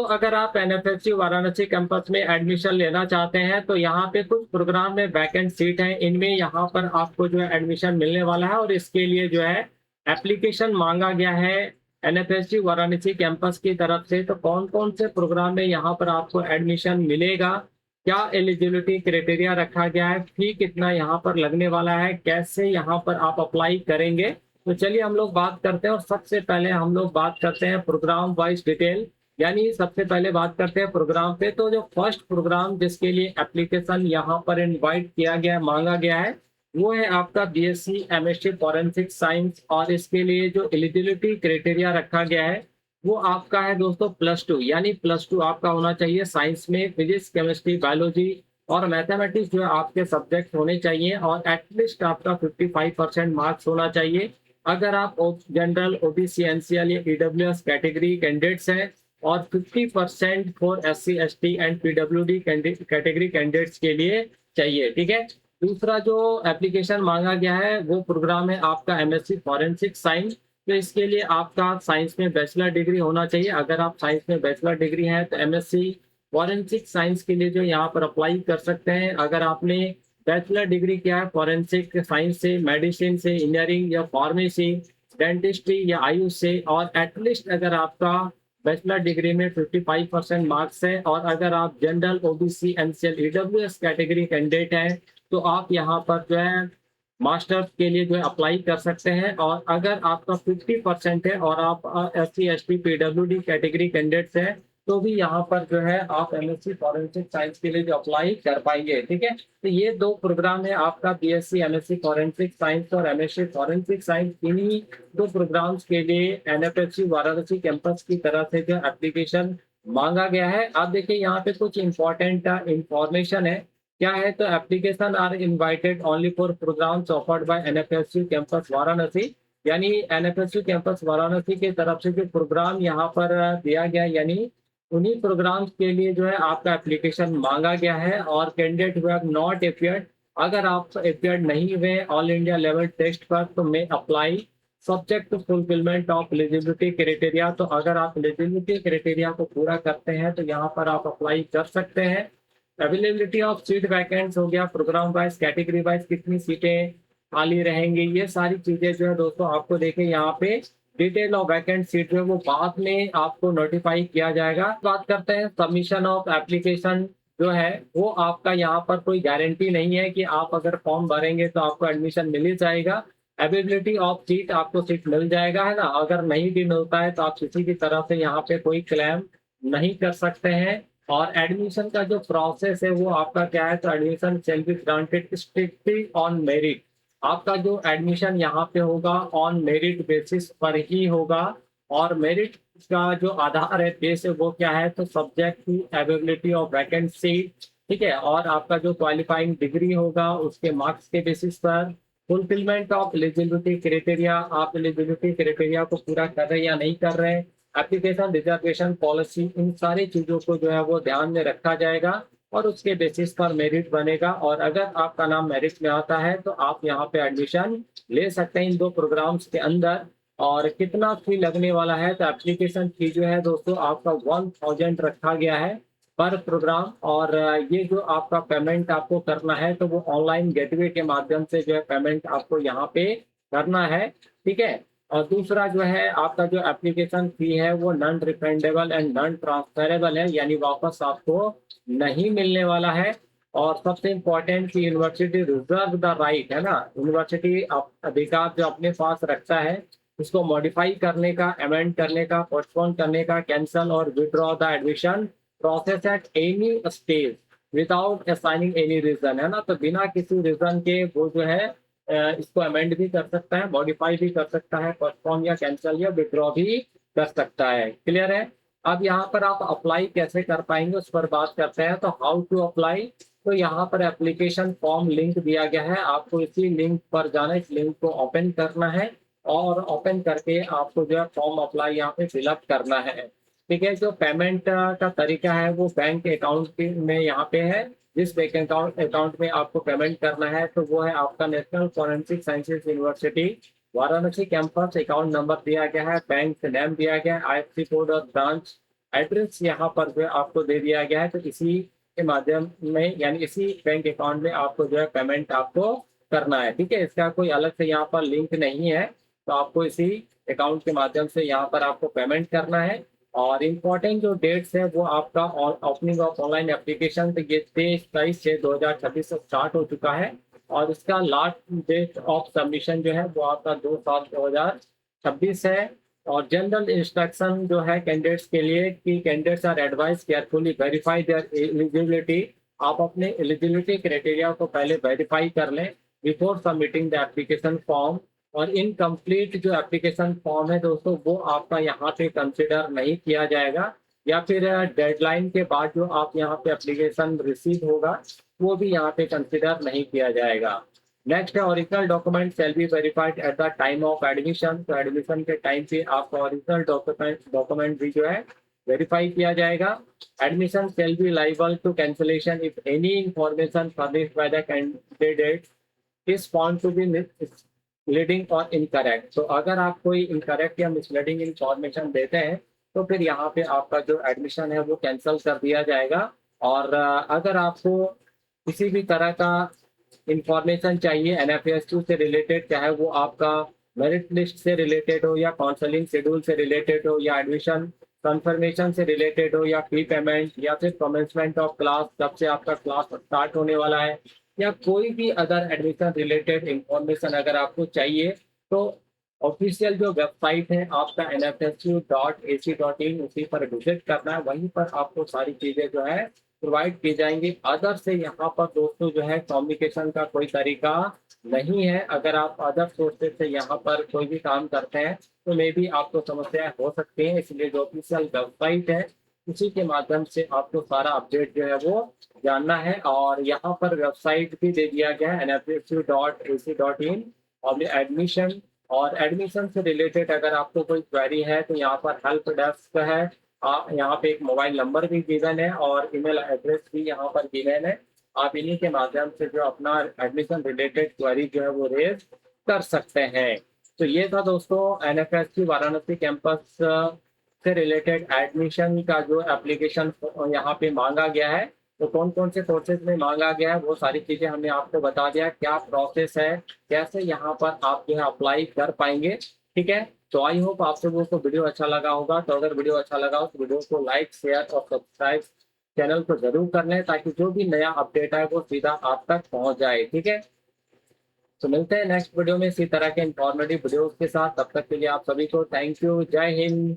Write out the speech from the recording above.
तो अगर आप एनएफएसयू वाराणसी कैंपस में एडमिशन लेना चाहते हैं तो यहाँ पे कुछ प्रोग्राम में वैकेंट सीट है, इनमें यहाँ पर आपको जो है एडमिशन मिलने वाला है और इसके लिए जो है एप्लीकेशन मांगा गया है एनएफएसयू वाराणसी कैंपस की तरफ से। तो कौन कौन से प्रोग्राम में यहाँ पर आपको एडमिशन मिलेगा, क्या एलिजिबिलिटी क्राइटेरिया रखा गया है, फी कितना यहाँ पर लगने वाला है, कैसे यहाँ पर आप अप्लाई करेंगे, तो चलिए हम लोग बात करते हैं। और सबसे पहले हम लोग बात करते हैं प्रोग्राम वाइज डिटेल, यानी सबसे पहले बात करते हैं प्रोग्राम पे। तो जो फर्स्ट प्रोग्राम जिसके लिए एप्लीकेशन यहाँ पर इनवाइट किया गया है, मांगा गया है, वो है आपका बीएससी एमएससी फॉरेंसिक साइंस। और इसके लिए जो एलिजिबिलिटी क्राइटेरिया रखा गया है वो आपका है दोस्तों +2, यानी +2 आपका होना चाहिए साइंस में, फिजिक्स केमिस्ट्री बायोलॉजी और मैथमेटिक्स जो है आपके सब्जेक्ट होने चाहिए, और एटलीस्ट आपका 55% मार्क्स होना चाहिए। अगर आप जनरल ओबीसी एनसीएल या ईडब्ल्यूएस कैटेगरी कैंडिडेट्स हैं, और 50% for SC ST and PWD category candidates के लिए चाहिए। ठीक है। दूसरा जो एप्लीकेशन मांगा गया है वो प्रोग्राम है आपका एमएससी फॉरेंसिक साइंस। तो इसके लिए आपका साइंस में बैचलर डिग्री होना चाहिए। अगर आप साइंस में बैचलर डिग्री है तो एमएससी फॉरेंसिक साइंस के लिए जो यहाँ पर अप्लाई कर सकते हैं। अगर आपने बैचलर डिग्री किया है फॉरेंसिक साइंस से, मेडिसिन से, इंजीनियरिंग या फार्मेसी, डेंटिस्ट्री या आयुष से, और एटलीस्ट अगर आपका बैचलर डिग्री में 55% मार्क्स है, और अगर आप general OBC NCL EWS category candidate हैं तो आप यहाँ पर जो है मास्टर्स के लिए जो है अप्लाई कर सकते हैं। और अगर आपका 50% है और आप SC ST PWD category candidates हैं तो भी यहाँ पर जो है आप एमएससी फॉरेंसिक साइंस के लिए जो अप्लाई कर पाएंगे। ठीक है। तो ये दो प्रोग्राम है आपका बीएससी एमएससी फॉरेंसिक साइंस और एमएससी फॉरेंसिक साइंस। इन्हीं दो प्रोग्राम्स के लिए एनएफएसयू वाराणसी कैंपस की तरफ से जो एप्लीकेशन मांगा गया है। आप देखिए यहाँ पे कुछ इंपॉर्टेंट इंफॉर्मेशन है, क्या है। तो application are invited only for programs offered by NFSU campus Varanasi, यानी एनएफएसयू कैंपस वाराणसी की तरफ से जो प्रोग्राम यहाँ पर दिया गया है, यानी उन्हीं प्रोग्राम्स के लिए जो है आपका एप्लीकेशन मांगा गया है। और candidate who have not appeared, अगर आप अपियर्ड नहीं हुए ऑल इंडिया लेवल टेस्ट पर तो may apply subject to fulfilment of eligibility criteria. तो अगर आप एलिजिबिलिटी क्राइटेरिया को पूरा करते हैं तो यहाँ पर आप अप्लाई कर सकते हैं। अवेलेबिलिटी ऑफ सीट वैकेंट्स हो गया, प्रोग्राम वाइज कैटेगरी वाइज कितनी सीटें खाली रहेंगी, ये सारी चीजें जो है दोस्तों आपको देखें यहाँ पे डिटेल ऑफ वैकेंट सीट में वो बाद में आपको नोटिफाई किया जाएगा। बात करते हैं सबमिशन ऑफ एप्लीकेशन जो है, वो आपका यहाँ पर कोई गारंटी नहीं है कि आप अगर फॉर्म भरेंगे तो आपको एडमिशन मिल ही जाएगा। अवेलेबिलिटी ऑफ सीट, आपको सीट मिल जाएगा, है ना। अगर नहीं भी मिलता है तो आप किसी भी तरह से यहाँ पे कोई क्लेम नहीं कर सकते हैं। और एडमिशन का जो प्रोसेस है वो आपका क्या है, तो admission shall be granted strictly on merit. आपका जो एडमिशन यहाँ पे होगा ऑन मेरिट बेसिस पर ही होगा। और मेरिट का जो आधार है, बेस है, वो क्या है, तो subject to availability of vacant seat. ठीक है। और आपका जो क्वालिफाइंग डिग्री होगा उसके मार्क्स के बेसिस पर, फुलफिलमेंट ऑफ एलिजिबिलिटी क्राइटेरिया, आप एलिजिबिलिटी क्राइटेरिया को पूरा कर रहे हैं या नहीं कर रहे हैं, एप्लीकेशन रिजर्वेशन पॉलिसी, इन सारी चीजों को जो है वो ध्यान में रखा जाएगा और उसके बेसिस पर मेरिट बनेगा। और अगर आपका नाम मेरिट में आता है तो आप यहाँ पे एडमिशन ले सकते हैं इन दो प्रोग्राम्स के अंदर। और कितना फी लगने वाला है, तो एप्लीकेशन फी जो है दोस्तों आपका 1000 रखा गया है पर प्रोग्राम। और ये जो आपका पेमेंट आपको करना है तो वो ऑनलाइन गेटवे के माध्यम से जो है पेमेंट आपको यहाँ पे करना है। ठीक है। और दूसरा जो है आपका जो एप्लीकेशन फी है वो non refundable and non transferable है, यानी वापस आपको नहीं मिलने वाला है। और सबसे इम्पोर्टेंट कि यूनिवर्सिटी रिजर्व द राइट, है ना, यूनिवर्सिटी अधिकार जो अपने पास रखता है उसको मॉडिफाई करने का, अमेंड करने का, पोस्टपोन करने का, कैंसल और withdraw the admission process at any stage without assigning any reason, है ना। तो बिना किसी रीजन के वो जो है इसको अमेंड भी कर सकता है, मॉडिफाई भी कर सकता है, पोस्टपोन या कैंसिल या विड्रॉ भी कर सकता है। क्लियर है। अब यहाँ पर आप अप्लाई कैसे कर पाएंगे उस पर बात करते हैं। तो हाउ टू अप्लाई, तो यहाँ पर एप्लीकेशन फॉर्म लिंक दिया गया है, आपको इसी लिंक पर जाना है, इस लिंक को ओपन करना है और ओपन करके आपको जो है फॉर्म अप्लाई यहाँ पे फिलअप करना है। ठीक है। जो पेमेंट का तरीका है वो बैंक अकाउंट में यहाँ पे है। जिस बैंक अकाउंट में आपको पेमेंट करना है तो वो है आपका national forensic sciences university Varanasi campus. Account number दिया गया है, बैंक नेम दिया गया है, आईएफएससी कोड और ब्रांच एड्रेस यहाँ पर जो है आपको दे दिया गया है। तो इसी के माध्यम में यानी इसी बैंक अकाउंट में आपको जो है पेमेंट आपको करना है। ठीक है, इसका कोई अलग से यहाँ पर लिंक नहीं है, तो आपको इसी अकाउंट के माध्यम से यहाँ पर आपको पेमेंट करना है। और इम्पोर्टेंट जो डेट्स है वो आपका ओपनिंग ऑफ ऑनलाइन एप्लीकेशन तो ये 23/6/2026 से स्टार्ट हो चुका है, और इसका लास्ट डेट ऑफ सबमिशन जो है वो आपका 2/7/2026 है। और जनरल इंस्ट्रक्शन जो है कैंडिडेट्स के लिए कि candidates are advise carefully verify their eligibility. आप अपने एलिजिबिलिटी क्राइटेरिया को पहले वेरीफाई कर लें before submitting the application form. और इनकम्प्लीट जो एप्लीकेशन फॉर्म है दोस्तों वो आपका यहाँ पे कंसिडर नहीं किया जाएगा, या फिर डेडलाइन के बाद जो आप यहाँ पे एप्लीकेशन रिसीव होगा वो भी यहाँ पे कंसिडर नहीं किया जाएगा। नेक्स्ट है original document shall be verified at the time of admission. तो एडमिशन के टाइम पे आपका ओरिजिनल डॉक्यूमेंट भी जो है वेरीफाई किया जाएगा। Admission shall be liable to cancellation if any information furnished by the candidate is found to be misleading और इनकरेक्ट। तो अगर आप कोई इनकरेक्ट या मिसलीडिंग इंफॉर्मेशन देते हैं तो फिर यहाँ पे आपका जो एडमिशन है वो कैंसिल कर दिया जाएगा। और अगर आपको किसी भी तरह का इंफॉर्मेशन चाहिए एनएफएसयू से रिलेटेड, चाहे वो आपका मेरिट लिस्ट से रिलेटेड हो या काउंसलिंग शेड्यूल से रिलेटेड हो या एडमिशन कंफर्मेशन से रिलेटेड हो या फी पेमेंट या फिर कमेंसमेंट ऑफ क्लास, कब से आपका क्लास स्टार्ट होने वाला है, या कोई भी अदर एडमिशन रिलेटेड इंफॉर्मेशन अगर आपको चाहिए, तो ऑफिशियल जो वेबसाइट है आपका nfsu.ac.in उसी पर विजिट करना है। वहीं पर आपको सारी चीज़ें जो है प्रोवाइड की जाएंगी। अदर से यहाँ पर दोस्तों जो है कम्युनिकेशन का कोई तरीका नहीं है। अगर आप अदर सोर्सेज से यहाँ पर कोई भी काम करते हैं तो मे भी आपको समस्याएं हो सकती हैं, इसलिए जो ऑफिशियल वेबसाइट है उसी के माध्यम से आपको सारा अपडेट जो है वो जानना है। और यहाँ पर वेबसाइट भी दे दिया गया है nfsu.ac.in और एडमिशन। और एडमिशन से रिलेटेड अगर आपको कोई क्वेरी है तो यहाँ पर हेल्प डेस्क है, यहाँ पे एक मोबाइल नंबर भी गिवन है और ईमेल एड्रेस भी यहाँ पर गिवन है। आप इन्हीं के माध्यम से जो अपना एडमिशन रिलेटेड क्वेरी जो है वो रेज कर सकते हैं। तो ये था दोस्तों एनएफएसयू वाराणसी कैंपस से रिलेटेड एडमिशन का जो एप्लीकेशन यहाँ पे मांगा गया है। तो कौन कौन से कोर्सेज में मांगा गया है वो सारी चीज़ें हमने आपको बता दिया, क्या प्रोसेस है, कैसे यहाँ पर आप जो है अप्लाई कर पाएंगे। ठीक है, तो आई होप आप लोगों को वीडियो अच्छा लगा होगा। तो अगर वीडियो अच्छा लगा हो तो वीडियो को लाइक शेयर और सब्सक्राइब चैनल को जरूर कर लें, ताकि जो भी नया अपडेट है वो सीधा आप तक पहुंच जाए। ठीक है, तो मिलते हैं नेक्स्ट वीडियो में इसी तरह के इंफॉर्मेटिव वीडियोस के साथ। तब तक के लिए आप सभी को थैंक यू, जय हिंद।